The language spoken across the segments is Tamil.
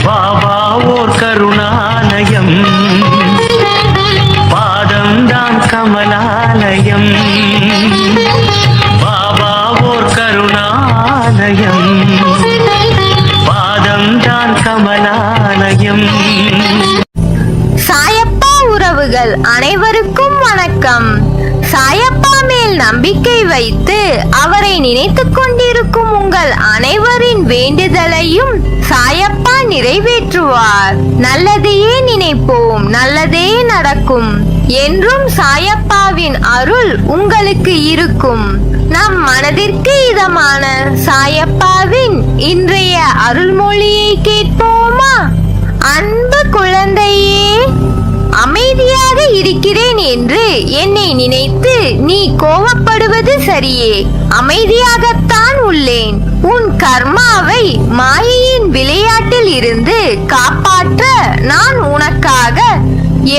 பாபா ஓர் கருணாலயம், பாதம்தான் கமலாலயம். பாபா ஓர் கருணாலயம், பாதம்தான் கமலாலயம். சாயப்பா உறவுகள் அனைவருக்கும் வணக்கம். சாயப்பா மேல் நம்பிக்கை வைத்து அவரை நினைத்துக் கொண்டிருக்கும் உங்கள் அனைவரின் வேண்டுதலையும் சாயப்பா நிறைவேற்றுவார். நல்லதையே நினைப்போம், நல்லதே நடக்கும் என்றும் சாயப்பாவின் அருள் உங்களுக்கு இருக்கும். நம் மனதிற்கு இதமான சாயப்பாவின் இன்றைய அருள்மொழியை கேட்போமா? அன்பு குழந்தையே, அமைதியாக இருக்கிறேன் என்று என்னை நினைத்து நீ கோபப்படுவது சரியே. அமைதியாகத்தான் உள்ளேன். உன் கர்மாவை மாயையின் விளையாட்டில் இருந்து காப்பாற்ற நான் உனக்காக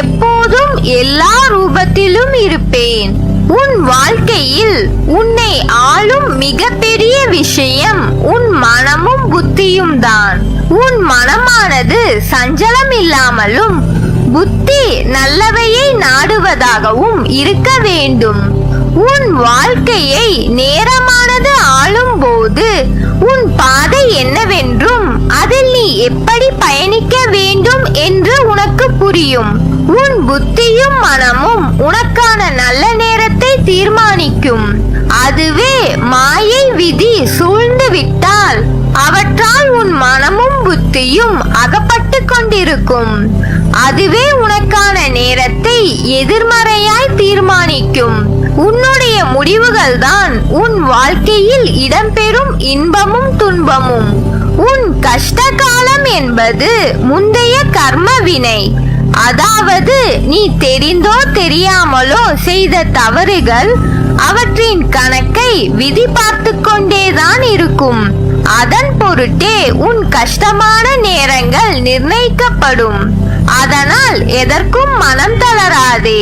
எப்போதும் எல்லா ரூபத்திலும் இருப்பேன். உன் வாழ்க்கையில் உன்னை ஆளும் மிகப்பெரிய விஷயம் உன் மனமும் புத்தியும் தான். உன் மனமானது சஞ்சலம் இல்லாமலும் புத்தி நல்லவையை நாடுவதாகவும் இருக்க வேண்டும். உன் வாழ்க்கையை நேரமானது ஆளும் போது உன் பாதை என்னவென்றும் அதில் நீ எப்படி பயணிக்க வேண்டும் என்று உனக்கு புரியும். உன் புத்தியும் மனமும் உனக்கான நல்ல நேரத்தை தீர்மானிக்கும். அதுவே மாயை விதி சூழ்ந்து விட்டால் அவற்றால் உன் மனமும் புத்தியும் அகப்பட்டு கொண்டிருக்கும். அதுவே உனக்கான நேரத்தை எதிர்மறையாய் தீர்மானிக்கும். உன்னுடைய முடிவுகள் தான் உன் வாழ்க்கையில் இடம்பெறும் இன்பமும் துன்பமும். உன் கஷ்ட காலம் என்பது முந்தைய கர்ம வினை. அதாவது நீ தெரிந்தோ தெரியாமலோ செய்த தவறுகள், அவற்றின் கணக்கை விதி பார்த்து கொண்டேதான் இருக்கும். அதன் பொருட்டே உன் கஷ்டமான நேரங்கள் நிர்ணயிக்கப்படும். அதனால் எதற்கும் மனம் தளராதே.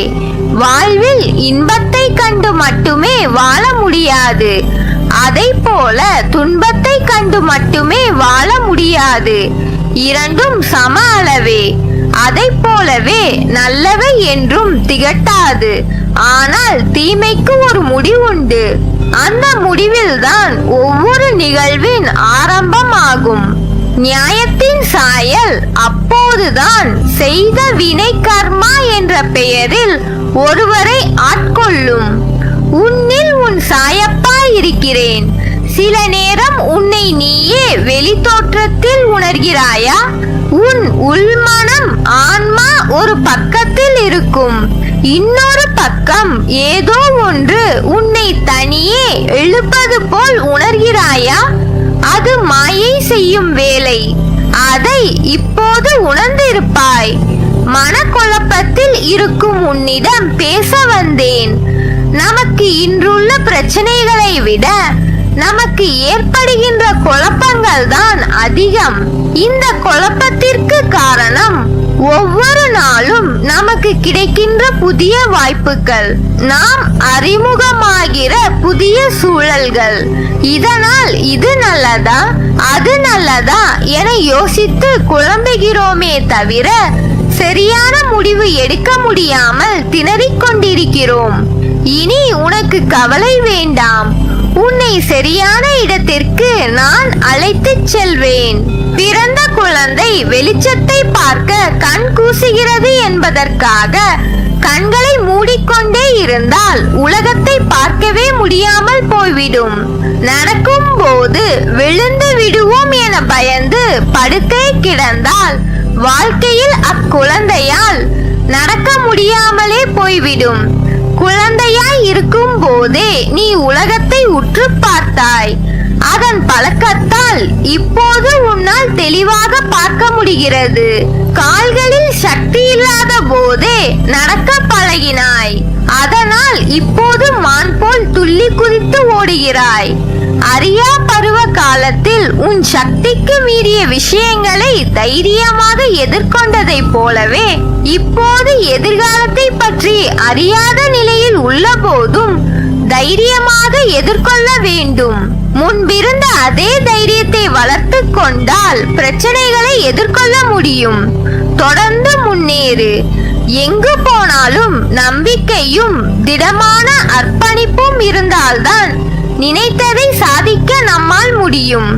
வாழ்வில் இன்பத்தை கண்டு மட்டுமே வாழ முடியாது. அதை போல துன்பத்தை கண்டு மட்டுமே வாழ முடியாது. இரண்டும் சம அளவே. அதை போலவே நல்லவை என்றும் திகட்டாது. ஆனால் தீமைக்கு ஒரு முடிவுண்டு. அந்த முடிவில்தான் ஒவ்வொரு நிகழ்வின் ஆரம்பமாகும். நியாயத்தின் சாயல் அப்போதுதான் செய்த வினை கர்மா என்ற பெயரில் ஒருவரை ஆட்கொள்ளும். உன்னில் உன் சாயப்பா இருக்கிறேன். சில நேரம் உன்னை நீயே வெளி தோற்றத்தில் உணர்கிறாயா? உன் உள்மனம் ஆன்மா ஒரு பக்கத்தில் இருக்கும். இன்னொரு பக்கம் ஏதோ ஒன்று உன்னை தனியே இழுப்பது போல் உணர்கிறாயா? அது மாயை செய்யும் வேலை. அதை இப்போது உணர்ந்திருப்பாய். மனக்குழப்பத்தில் இருக்கும் உன்னிடம் பேச வந்தேன். நமக்கு இன்றுள்ள பிரச்சனைகளை விட நமக்கு ஏற்படுகின்ற குழப்பங்கள் தான் அதிகம். இந்த குழப்பத்திற்கு காரணம் ஒவ்வொரு நாளும் நமக்கு கிடைக்கின்ற புதிய வாய்ப்புகள், நாம் அறிமுகமாகிற புதிய சூழல்கள். இதனால் இது நல்லதா அது நல்லதா என யோசித்து குழம்புகிறோமே தவிர சரியான முடிவு எடுக்க முடியாமல் திணறிக் கொண்டிருக்கிறோம். இனி உனக்கு கவலை வேண்டாம். உன்னை சரியான இடத்திற்கு நான் அழைத்துச் செல்வேன். பிறந்த குழந்தை வெளிச்சத்தை பார்க்க கண் கூசுகிறது என்பதற்காக கண்களை மூடிக்கொண்டே இருந்தால் உலகத்தை பார்க்கவே முடியாமல் போய்விடும். நடக்கும் போது விழுந்து விடுவோம் என பயந்து படுக்கை கிடந்தால் வாழ்க்கையில் அக்குழந்தையால் நடக்க முடியாமலே போய்விடும். குழந்தையாய் இருக்கும் போதே நீ உலகத்தை உற்று பார்த்தாய். அதன் பழக்கத்தால் இப்போது உன்னால் தெளிவாக பார்க்க முடிகிறது. கால்களில் சக்தி இல்லாத போதே நடக்க பழகினாய். அதனால் இப்போது மான் போல் துள்ளி குதித்து ஓடுகிறாய். அறியா பருவ காலத்தில் உன் சக்திக்கு மீறிய விஷயங்களை தைரியமாக எதிர்கொண்டதை போலவே இப்போது எதிர்காலத்தை பற்றி அறியாத நிலையில் உள்ள போதும் தைரியமாக எதிர்கொள்ள வேண்டும். முன்பிருந்த அதே தைரியத்தை வளர்த்து கொண்டால் பிரச்சனைகளை எதிர்கொள்ள முடியும். தொடர்ந்து முன்னேறு. எங்கு போனாலும் நம்பிக்கையும் திடமான அர்ப்பணிப்பும் இருந்தால்தான் நினைத்ததை சாதிக்க நம்மால் முடியும்.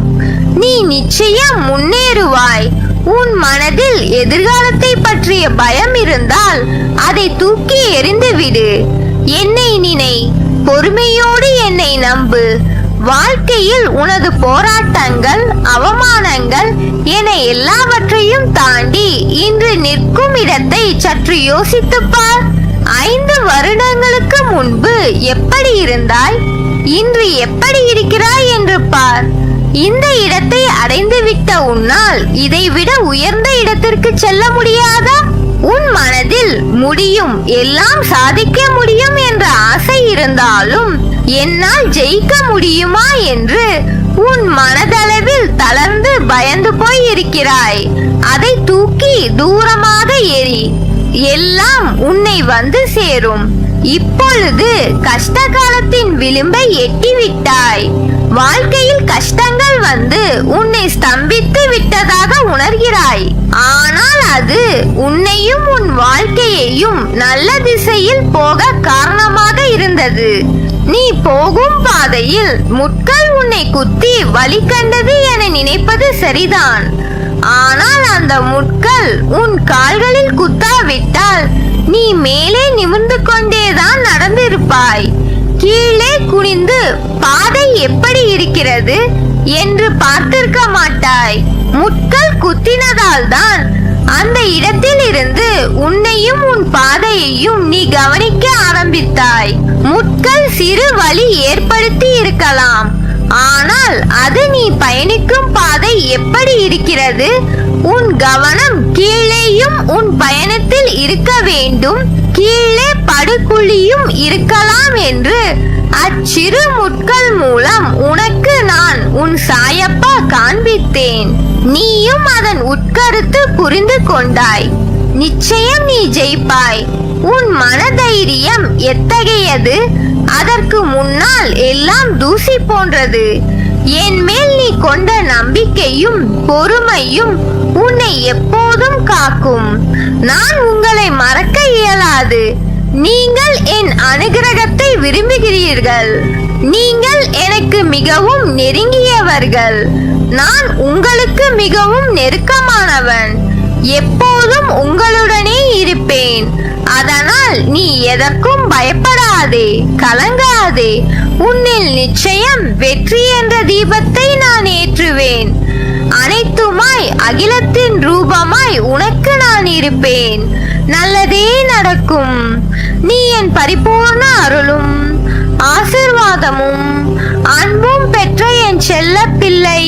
நீ நிச்சயம் முன்னேறுவாய். உன் மனதில் எதிர்காலத்தை பற்றிய பயம் இருந்தால் அதை தூக்கி எறிந்துவிடு. என்னை நினை, பொறுமையோடு என்னை நம்பு. வாழ்க்கையில் உனது போராட்டங்கள், அவமானங்கள் என எல்லாவற்றையும் தாண்டி இன்று நிற்கும் இடத்தை சற்று யோசித்துப் பார். 5 வருடங்களுக்கு முன்பு எப்படி இருந்தாய், இன்று எப்படி இருக்கிறாய் என்று பார். இந்த இடத்தை அடைந்துவிட்ட உன்னால் இதைவிட உயர்ந்த இடத்திற்கு செல்ல முடியாதா? உன் மனதில் முடியும், எல்லாம் சாதிக்க முடியும் என்ற ஆசை இருந்தாலும் என்னால் ஜெயிக்க முடியுமா என்று உன் மனதளவில் தளர்ந்து பயந்து போய் இருக்கிறாய். அதை தூக்கி தூரமாக எறி. எல்லாம் உன்னை வந்து சேரும். இப்பொழுது கஷ்ட காலத்தின் விளிம்பை எட்டிவிட்டாய். வாழ்க்கையில் கஷ்டங்கள் வந்து உன்னை ஸ்தம்பித்து விட்டதாக உணர்கிறாய். ஆனால் அது உன்னையும் உன் வாழ்க்கையையும் நல்ல திசையில் போக காரணமாக இருந்தது. நீ போகும் பாதையில் முட்கள் உன்னை குத்தி வலி கண்டது என நினைப்பது சரிதான். ஆனால் அந்த முட்கள் உன் கால்களில் குத்தாவிட்டால் நீ மேலே நிமிர்ந்து கொண்டேதான் நடந்திருப்பாய். கீழே குனிந்து பாதை எப்படி இருக்கிறது என்று பார்த்திருக்க மாட்டாய். முட்கள் குத்தினதால் தான் அந்த இடத்தில் இருந்து உன்னையும் உன் பாதையையும் நீ கவனிக்க ஆரம்பித்தாய். முட்கள் சிறு வலி ஏற்படுத்தி இருக்கலாம், ஆனால் அது நீ பயணிக்கும் பாதை எப்படி இருக்கிறது. உன் கவனம் கீழேயும் உன் பயணத்தில் இருக்க வேண்டும். கீழே படுகுழியும் இருக்கலாம் என்று அச்சிறு முட்கள் மூலம் உனக்கு நான் உன் சாயப்பா காண்பித்தேன். நீயும் அதன் உட்கருத்து புரிந்து கொண்டாய். நிச்சயம் நீ ஜெயிப்பாய். உன் மனதைரியம் எத்தகையது? அதற்கு முன்னால் எல்லாம் தூசி போன்றது. என் மேல் நீ கொண்ட நம்பிக்கையும் பொறுமையும் உன்னை எப்போதும் காக்கும். நான் உங்களை மறக்க இயலாது. நீங்கள் என் அனுகிரகத்தை விரும்புகிறீர்கள். நீங்கள் எனக்கு மிகவும் நெருங்கியவர்கள். நான் உங்களுக்கு மிகவும் நெருக்கமானவன். எப்போதும் உங்களுடனே இருப்பேன். அதனால் நீ எதற்கும் பயப்படாதே, கலங்காதே. உன்னில் நிச்சயம் வெற்றி என்ற தீபத்தை நான் ஏற்றுவேன். அனைத்துமாய் அகிலத்தின் ரூபமாய் உனக்கு நான் இருப்பேன். நல்லதே நடக்கும். நீ என் பரிபூர்ண அருளும் ஆசிர்வாதமும் அன்பும் பெற்ற என் செல்ல பிள்ளை.